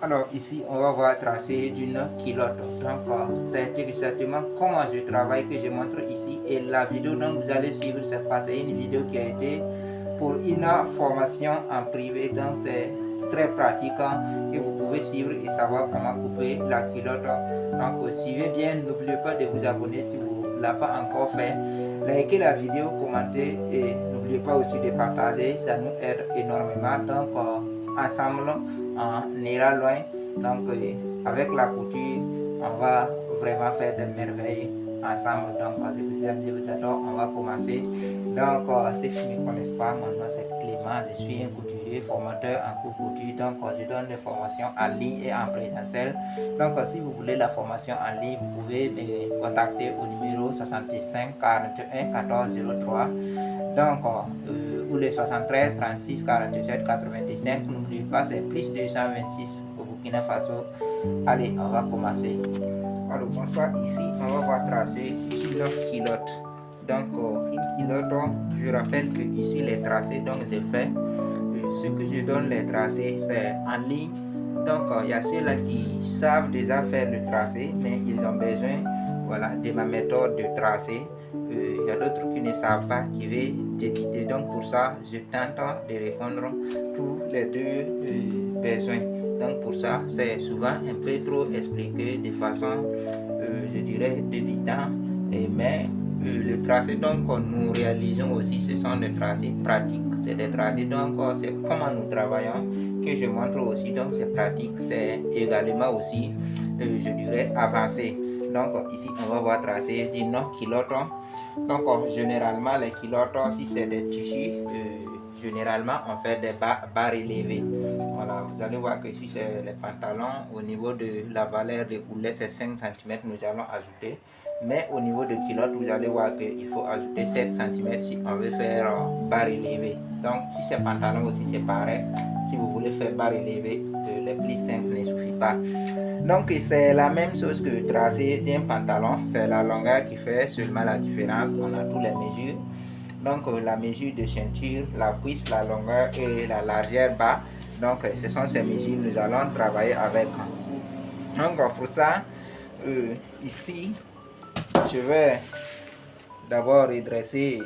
Alors ici, on va voir tracer d'une culotte. Donc c'est exactement comment je travaille que je montre ici. Et la vidéo dont vous allez suivre, c'est une vidéo qui a été pour une formation en privé. Donc c'est très pratique et vous pouvez suivre et savoir comment couper la culotte. Donc suivez bien, n'oubliez pas de vous abonner si vous ne l'avez pas encore fait. Likez la vidéo, commentez et n'oubliez pas aussi de partager, ça nous aide énormément. Donc ensemble, on ira loin. Donc avec la couture, on va vraiment faire des merveilles ensemble. Donc je vous aime, je vous adore. On va commencer. Donc ceux qui ne me connaissent pas, mon nom c'est Clément, je suis un couturier formateur en couture. Donc je donne des formations en ligne et en présentiel. Donc si vous voulez la formation en ligne, vous pouvez me contacter au numéro 65 41 14 03. Donc ou les 73 36 47 85. N'oubliez pas, c'est plus 226 au Burkina Faso. Allez, on va commencer. Alors bonsoir, ici on va voir tracer une culotte. Donc une culotte, je rappelle que ici les tracés donc j'ai fait. Ce que je donne les tracés c'est en ligne. Donc il y a ceux-là qui savent déjà faire le tracé, mais ils ont besoin de ma méthode de tracé. Il y a d'autres qui ne savent pas, qui veulent débuter. Donc pour ça, je tente de répondre tous les deux besoins. Donc pour ça, c'est souvent un peu trop expliqué de façon, je dirais, débutant. Mais le tracé donc nous réalisons aussi, ce sont des tracés pratiques. C'est des tracés donc c'est comment nous travaillons que je montre aussi. Donc c'est pratique, c'est également aussi, je dirais, avancé. Donc ici on va voir tracer d'une culotte. Donc généralement les culottes, si c'est des tissus, généralement on fait des bas relevés. Voilà, vous allez voir que si c'est les pantalons, au niveau de la valeur de houlet c'est 5 cm, nous allons ajouter. Mais au niveau de culotte, vous allez voir qu'il faut ajouter 7 cm si on veut faire bas relevé. Donc si c'est pantalon aussi c'est pareil. Si vous voulez faire bas relevé, les plis 5 ne suffit pas. Donc c'est la même chose que tracer d'un pantalon, c'est la longueur qui fait seulement la différence. On a tous les mesures. Donc la mesure de ceinture, la cuisse, la longueur et la largeur bas. Donc ce sont ces mesures que nous allons travailler avec. Donc pour ça, ici, je vais d'abord redresser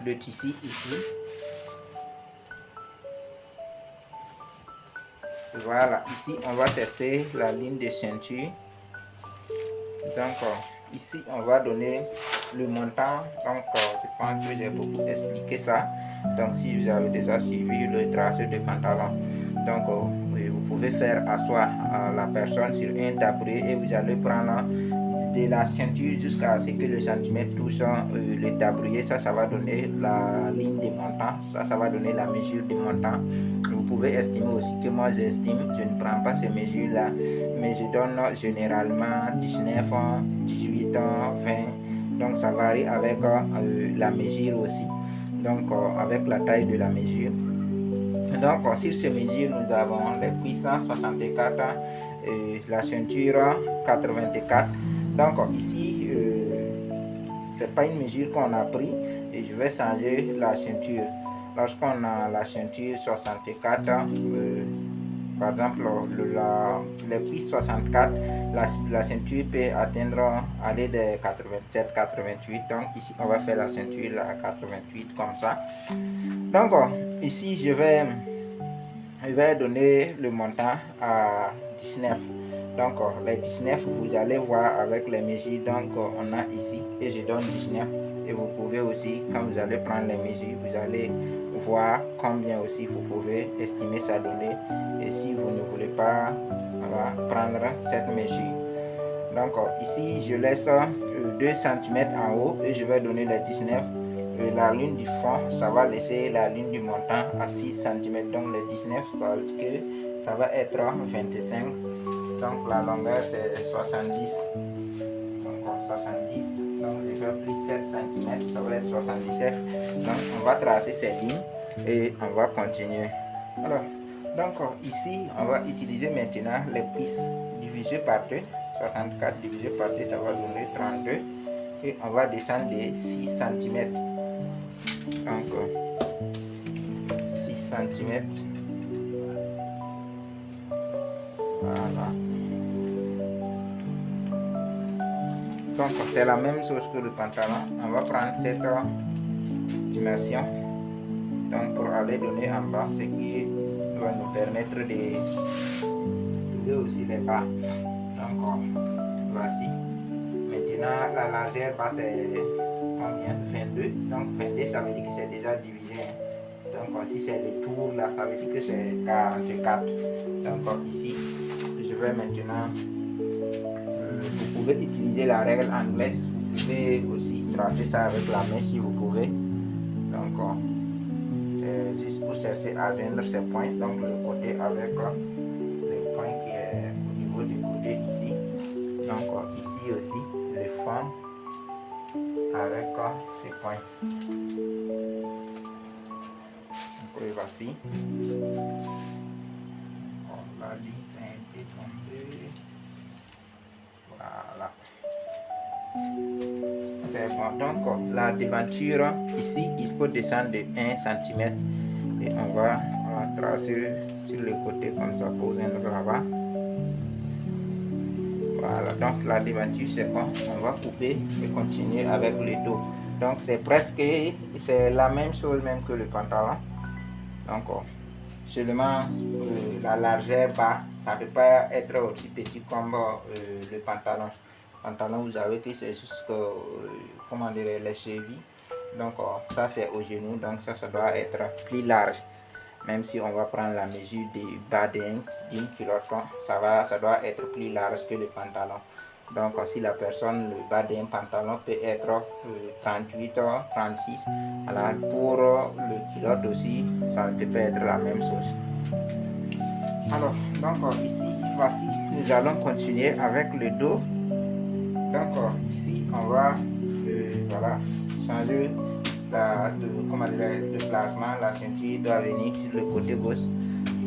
le tissu ici. Voilà, ici on va chercher la ligne de ceinture. Donc ici on va donner le montant. Donc je pense que j'ai beaucoup expliqué ça. Donc si vous avez déjà suivi le tracé de pantalon, donc vous pouvez faire asseoir la personne sur un tabouret et vous allez prendre de la ceinture jusqu'à ce que le centimètre touche le tabouret. Ça va donner la ligne de montant. Ça va donner la mesure de montant. Vous pouvez estimer aussi que moi j'estime, je ne prends pas ces mesures là, mais je donne généralement 19 ans, 18 ans, 20. Donc ça varie avec la mesure aussi. Donc avec la taille de la mesure. Donc sur ces mesures, nous avons les puissances 64 et la ceinture 84. Donc ici, c'est pas une mesure qu'on a pris et je vais changer la ceinture. Lorsqu'on a la ceinture 64, par exemple les cuisses 64, la ceinture peut atteindre aller de 87, 88. Donc ici on va faire la ceinture à 88 comme ça. Donc ici je vais donner le montant à 19. Donc les 19 vous allez voir avec les mesures. Donc on a ici et je donne 19 et vous pouvez aussi, quand vous allez prendre les mesures, vous allez voir combien aussi vous pouvez estimer ça donner. Et si vous ne voulez pas prendre cette mesure, donc ici je laisse 2 cm en haut et je vais donner les 19. La ligne du fond, ça va laisser la ligne du montant à 6 cm. Donc les 19, ça veut dire que ça va être 25. Donc la longueur c'est 70. Donc 70. Donc je fais plus 7 cm, ça va être 77. Donc on va tracer ces lignes et on va continuer. Alors, donc ici on va utiliser maintenant les prises divisées par 2. 64 divisé par 2, ça va donner 32. Et on va descendre de 6 cm. Donc 6 cm. Voilà. Donc c'est la même chose que le pantalon. On va prendre cette dimension. Donc pour aller donner en bas, ce qui va nous permettre de trouver aussi les bas. Donc voici. Maintenant la largeur bas c'est combien? 22. Donc 22 ça veut dire que c'est déjà divisé. Donc si c'est le tour là, ça veut dire que c'est 44. Donc ici, je vais maintenant, vous pouvez utiliser la règle anglaise, vous pouvez aussi tracer ça avec la main si vous pouvez. Donc c'est juste pour chercher à joindre ces points, donc le côté avec le point qui est au niveau du côté ici. Donc ici aussi, le fond avec ces points. Donc voici. La ligne a été tombée. Voilà. C'est bon. Donc la devanture ici, il faut descendre de 1 cm et on va tracer sur le côté comme ça pour joindre là-bas. Voilà, donc la devanture c'est bon. On va couper et continuer avec le dos. Donc c'est la même chose même que le pantalon. Donc seulement la largeur bas, ça ne peut pas être aussi petit comme le pantalon. Le pantalon, vous avez que c'est jusqu'à comment dire, les chevilles. Donc ça c'est au genou, donc ça doit être plus large. Même si on va prendre la mesure du bas d'une culotte, ça doit être plus large que le pantalon. Donc si la personne, le bas d'un pantalon peut être 38 ou 36, alors pour le culotte aussi, ça peut être la même chose. Alors, donc ici, voici, nous allons continuer avec le dos. Donc ici, on va voilà, changer le placement. La ceinture doit venir sur le côté gauche,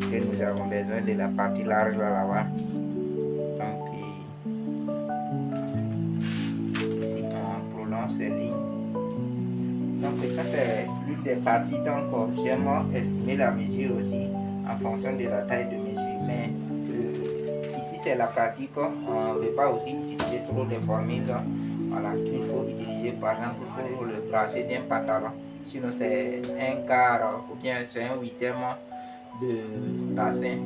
que nous avons besoin de la partie large là-bas. Donc ici, on prolonge ces lignes. Donc ça c'est l'une des parties. Donc j'aime estimer la mesure aussi en fonction de la taille de mesure. Mais ici c'est la pratique. On ne veut pas aussi utiliser trop de formules. Voilà, qu'il faut utiliser par exemple pour le tracé d'un pantalon. Sinon c'est un quart ou bien c'est un huitième de bassin.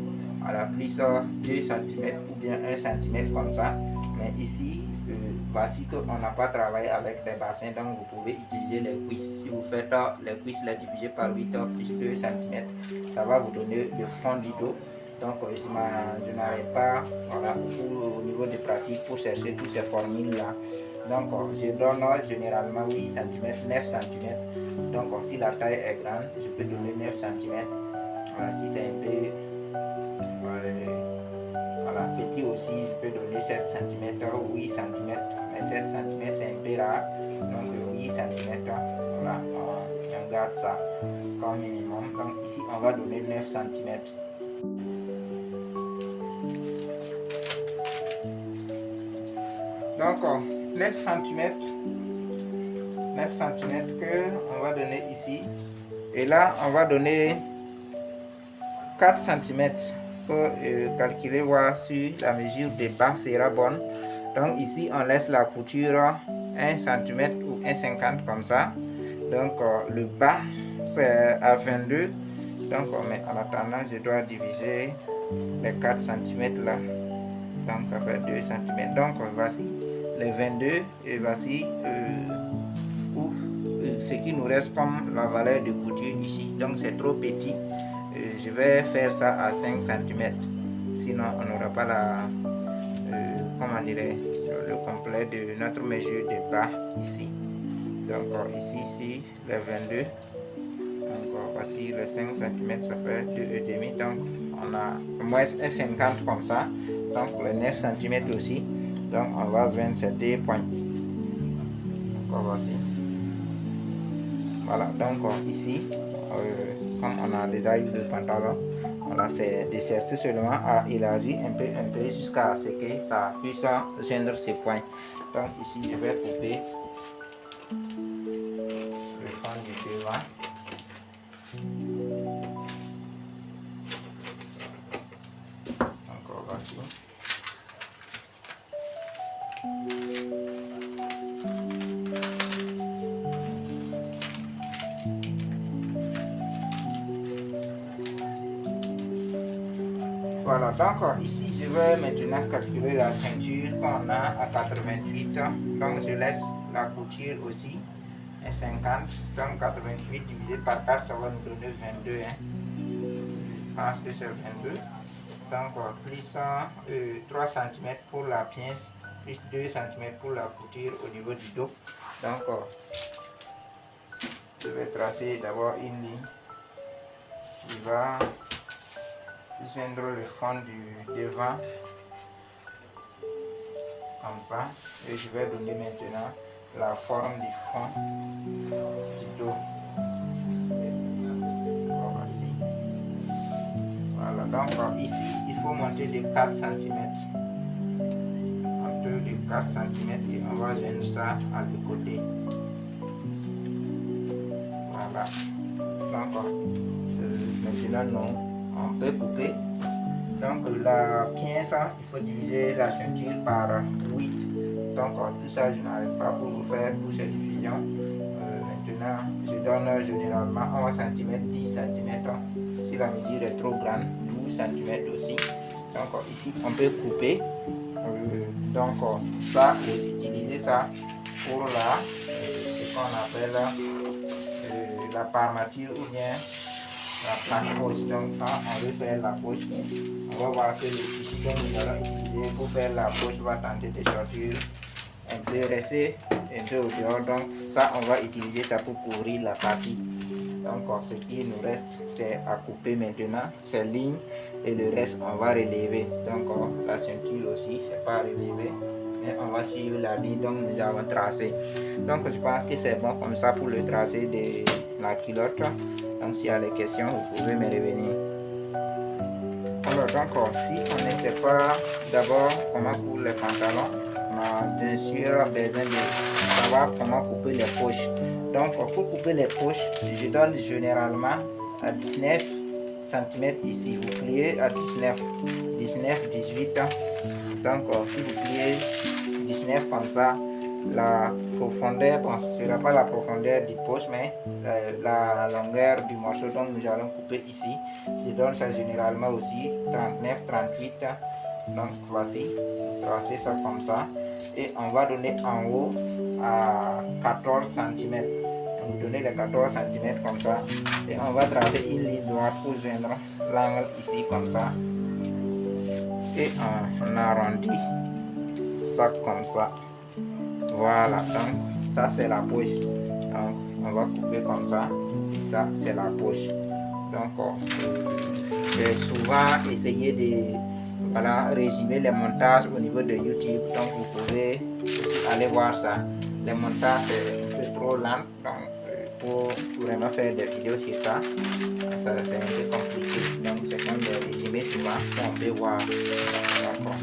Voilà, plus 2 cm ou bien 1 cm comme ça. Mais ici, voici qu'on n'a pas travaillé avec des bassins, donc vous pouvez utiliser les cuisses. Si vous faites les cuisses, les diviser par 8 plus 2 cm, ça va vous donner le fond du dos. Donc je n'arrive pas, voilà, au niveau de pratique pour chercher toutes ces formules là. Donc je donne généralement 8 cm, 9 cm. Donc si la taille est grande, je peux donner 9 cm. Voilà, si c'est un peu voilà, petit aussi, je peux donner 7 cm ou 8 cm. Mais 7 cm c'est un peu rare. Donc 8 cm, voilà, on garde ça comme minimum. Donc ici on va donner 9 cm. Donc 9 cm que on va donner ici. Et là on va donner 4 cm pour calculer, voir si la mesure de bas sera bonne. Donc ici on laisse la couture 1 cm ou 1,50 comme ça. Donc le bas c'est à 22. Donc mais en attendant je dois diviser les 4 cm là. Donc ça fait 2 cm. Donc voici les 22 et voici ce qui nous reste comme la valeur de couture ici. Donc c'est trop petit. Je vais faire ça à 5 cm. Sinon on n'aura pas la comment dirais le complet de notre mesure de bas ici. Donc ici les 22. Donc voici les 5 cm, ça fait 2,5. Donc on a moins 1,50 comme ça. Donc les 9 cm aussi. Donc on va joindre ces 2 points. Donc voici. Voilà, donc ici, comme on a déjà eu le pantalon, voilà, c'est de chercher seulement à élargir un peu jusqu'à ce que ça puisse joindre ces points. Donc ici, je vais couper le fond du devant. Donc voici. Voilà, donc ici je vais maintenant calculer la ceinture qu'on a à 88. Donc je laisse la couture aussi à 50. Donc 88 divisé par 4, ça va nous donner 22. Je pense que c'est 22. Donc plus 3 cm pour la pince, plus 2 cm pour la couture au niveau du dos. Donc je vais tracer d'abord une ligne qui va joindre le fond du devant comme ça, et je vais donner maintenant la forme du fond du dos. Voici. Voilà, donc ici il faut monter de 4 cm, entre de 4 cm, et on va joindre ça à le côté. Voilà, donc maintenant non, on peut couper. Donc la pince, il faut diviser la ceinture par 8. Donc tout ça, je n'arrive pas pour vous faire pour cette division. Maintenant, je donne généralement 11 cm, 10 cm. Si la mesure est trop grande, 12 cm aussi. Donc ici, on peut couper. Donc ça, vous utilisez ça pour ce qu'on appelle la parmature ou bien la poche. Donc quand on veut faire la poche, on va voir que le tissu que nous allons utiliser pour faire la poche va tenter de sortir un peu, rester un peu au dehors. Donc ça, on va utiliser ça pour couvrir la partie. Donc ce qui nous reste, c'est à couper maintenant ces lignes, et le reste on va relever. Donc la ceinture aussi, c'est pas relevé, mais on va suivre la ligne dont nous avons tracé. Donc je pense que c'est bon comme ça pour le tracé de la culotte. Donc s'il y a des questions, vous pouvez me revenir. Alors donc si on ne sait pas d'abord comment couper les pantalons, on a bien sûr besoin de savoir comment couper les poches. Donc pour couper les poches, je donne généralement à 19 cm ici. Vous pliez à 19, 18. Donc si vous pliez 19 comme ça, la profondeur, bon, ce ne sera pas la profondeur du poche, mais la longueur du morceau dont nous allons couper ici, je donne ça généralement aussi 39, 38. Donc voici, tracez ça comme ça, et on va donner en haut à 14 cm. Vous donnez les 14 cm comme ça, et on va tracer une ligne droite pour joindre l'angle ici comme ça, et on arrondit ça comme ça. Voilà, donc ça c'est la poche. Donc on va couper comme ça. Ça c'est la poche. Donc j'ai souvent essayé de résumer les montages au niveau de YouTube. Donc vous pouvez aussi aller voir ça. Les montages c'est un peu trop lent. Donc pour vraiment faire des vidéos sur ça, c'est un peu compliqué. Donc c'est comme des résumés souvent qu'on peut voir. D'accord.